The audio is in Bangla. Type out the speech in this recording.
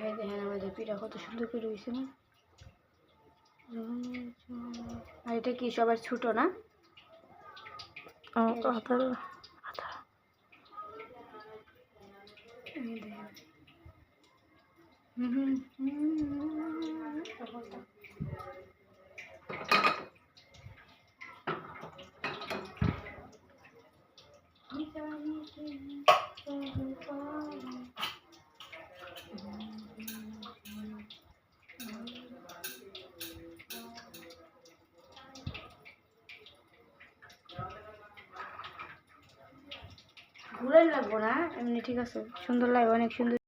এই দেখেন আমাদের পিঠা কত সুন্দর করে হয়েছে না। আর এটা কি সবার ছোট না? ঘুরে লাগবো না, এমনি ঠিক আছে, সুন্দর লাগে, অনেক সুন্দর।